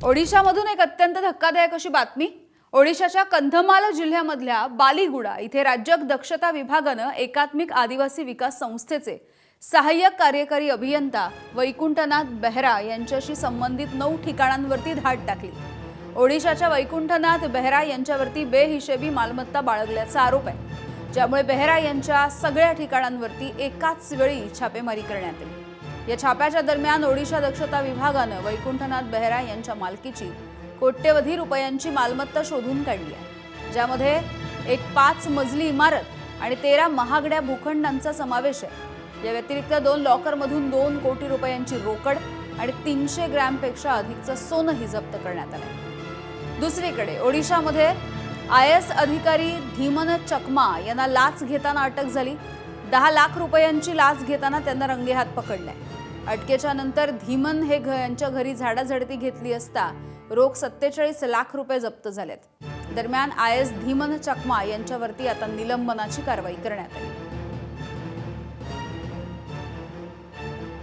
ओडिशामधून एक अत्यंत धक्कादायक अशी बातमी। ओडिशाच्या कंधमाल जिल्ह्यामधल्या बालीगुडा इथे राज्य दक्षता विभागाने एकात्मिक आदिवासी विकास संस्थेचे सहाय्यक कार्यकारी अभियंता वैकुंठनाथ बेहरा यांच्याशी संबंधित 9 ठिकाणांवरती धाड टाकली। ओडिशाच्या वैकुंठनाथ बेहरा यांच्यावरती बेहिशेबी मालमत्ता बाळगल्याचा आरोप आहे, ज्यामुळे बेहरा यांच्या सगळ्या ठिकाणांवरती एकाच वेळी छापेमारी करण्यात आली। या छाप्याच्या दरम्यान ओडिशा दक्षता विभागाने वैकुंठनाथ बेहरा यांच्या मालकीची कोट्यवधी रुपयांची मालमत्ता शोधून काढली आहे, ज्यामध्ये एक 5 मजली इमारत आणि 13 महागड्या भूखंडांचा समावेश आहे। या व्यतिरिक्त 2 लॉकरमधून 2 कोटी रुपयांची रोकड आणि 300 ग्रॅमपेक्षा अधिकचं सोनंही जप्त करण्यात आलं। दुसरीकडे ओडिशामध्ये IAS अधिकारी धीमन चकमा यांना लाच घेताना अटक झाली। 10 लाख रुपयांची लाच घेताना त्यांना रंगेहात पकडले। अटकेच्या नंतर धीमन हे यांच्या घरी झाडाझडती घेतली असता रोख 47 लाख रुपये जप्त झालेत। दरम्यान IAS धीमन चकमा यांच्यावरती आता निलंबनाची कारवाई करण्यात आली।